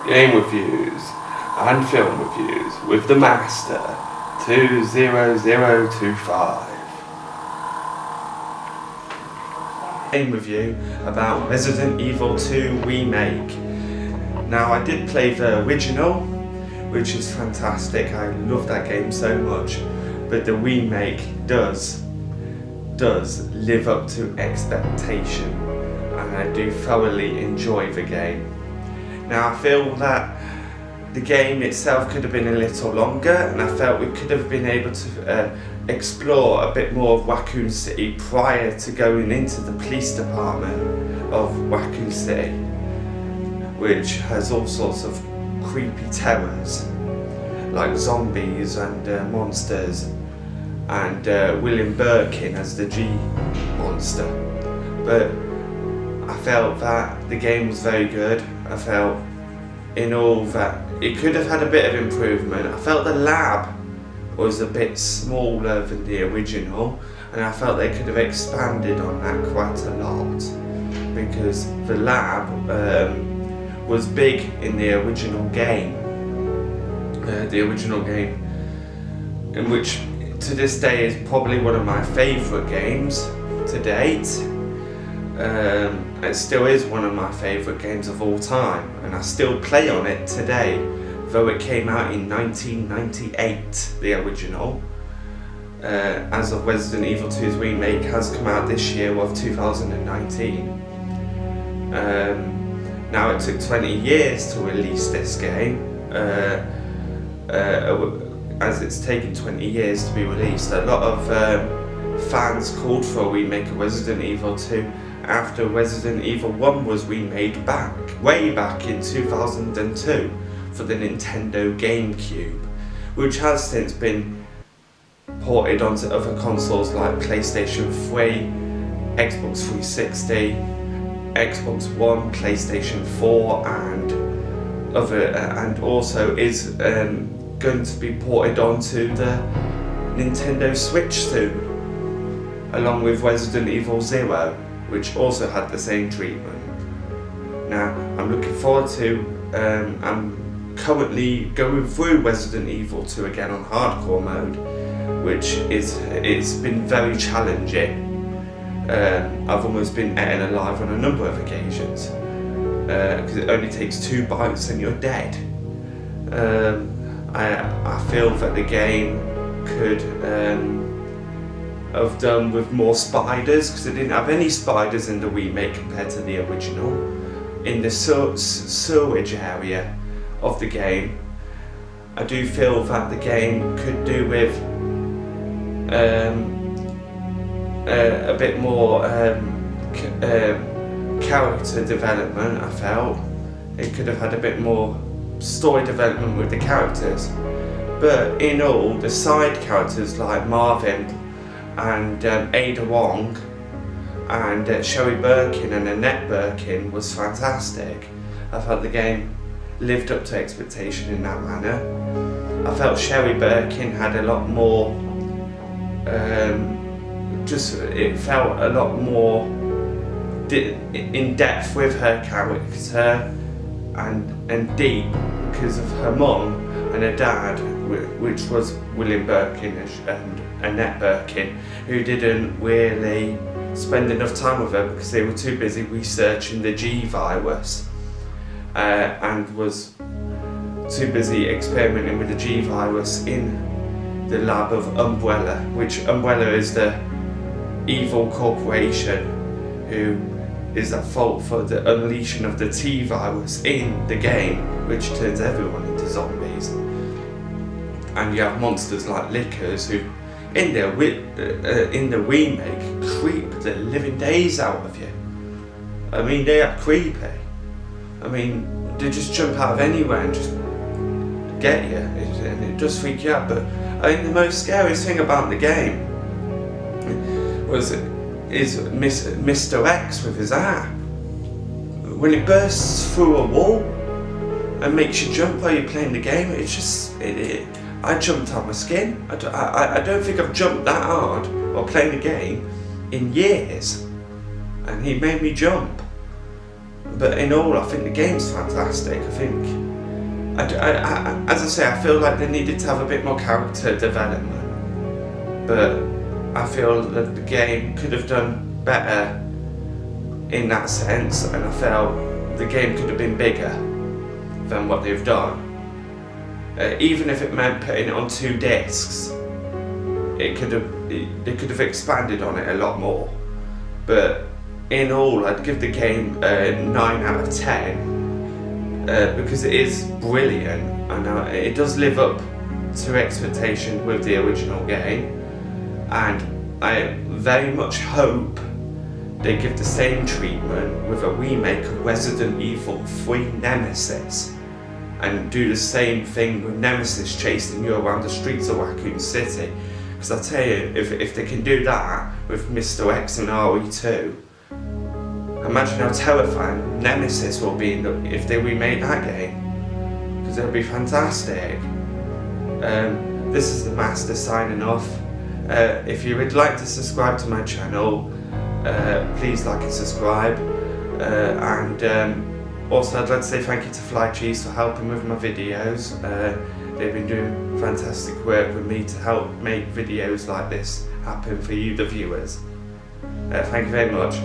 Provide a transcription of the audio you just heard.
game reviews and film reviews with the Master 20025. Game review about Resident Evil 2 Remake. Now, I did play the original, which is fantastic. I love that game so much, but the remake does live up to expectation, and I do thoroughly enjoy the game. Now, I feel that the game itself could have been a little longer, and I felt we could have been able to explore a bit more of Raccoon City prior to going into the police department of Raccoon City, which has all sorts of creepy terrors like zombies and monsters, and William Birkin as the G monster. But I felt that the game was very good. I felt in all that it could have had a bit of improvement. I felt the lab was a bit smaller than the original, and I felt they could have expanded on that quite a lot, because the lab was big in the original game. In which to this day is probably one of my favourite games to date. It still is one of my favourite games of all time, and I still play on it today, though it came out in 1998, the original. As of Resident Evil 2's remake has come out this year of 2019. Now, it took 20 years to release this game, as it's taken 20 years to be released. A lot of fans called for a remake of Resident Evil 2 after Resident Evil 1 was remade way back in 2002 for the Nintendo GameCube, which has since been ported onto other consoles like PlayStation 3, Xbox 360, Xbox One, PlayStation 4, and also is going to be ported onto the Nintendo Switch soon, along with Resident Evil 0, which also had the same treatment. Now, I'm looking forward to, I'm currently going through Resident Evil 2 again on hardcore mode, which it's been very challenging. I've almost been eaten alive on a number of occasions, because it only takes 2 bites and you're dead. I feel that the game could have done with more spiders, because it didn't have any spiders in the remake compared to the original. In the sewage area of the game, I do feel that the game could do with a bit more character development. I felt it could have had a bit more story development with the characters, but in all, the side characters like Marvin and Ada Wong and Sherry Birkin and Annette Birkin was fantastic. I felt the game lived up to expectation in that manner. I felt Sherry Birkin had a lot more, it felt a lot more in depth with her character and deep, because of her mum and her dad, which was William Birkin and Annette Birkin, who didn't really spend enough time with her because they were too busy researching the G virus, and was too busy experimenting with the G virus in the lab of Umbrella, which Umbrella is the evil corporation who is at fault for the unleashing of the T virus in the game, which turns everyone into zombies. And you have monsters like Lickers, who in the remake creep the living days out of you. I mean, they are creepy. I mean, they just jump out of anywhere and just get you, and it does freak you out. But I think the most scariest thing about the game is Mr. X with his arm. When it bursts through a wall and makes you jump while you're playing the game, it's just, I jumped out my skin. I don't think I've jumped that hard while playing the game in years, and he made me jump. But in all, I think the game's fantastic. I think, as I say, I feel like they needed to have a bit more character development. But I feel that the game could have done better in that sense, and I felt the game could have been bigger than what they've done. Even if it meant putting it on 2 discs, they could have expanded on it a lot more. But in all, I'd give the game a 9 out of 10 because it is brilliant, and it does live up to expectation with the original game. And I very much hope they give the same treatment with a remake of Resident Evil 3 Nemesis, and do the same thing with Nemesis chasing you around the streets of Raccoon City. Because I tell you, if they can do that with Mr. X and RE2, imagine how terrifying Nemesis will be if they remake that game. Because it'll be fantastic. This is the Master signing off. If you would like to subscribe to my channel, please like and subscribe. Also, I'd like to say thank you to Fly Cheese for helping with my videos. They've been doing fantastic work with me to help make videos like this happen for you, the viewers. Thank you very much.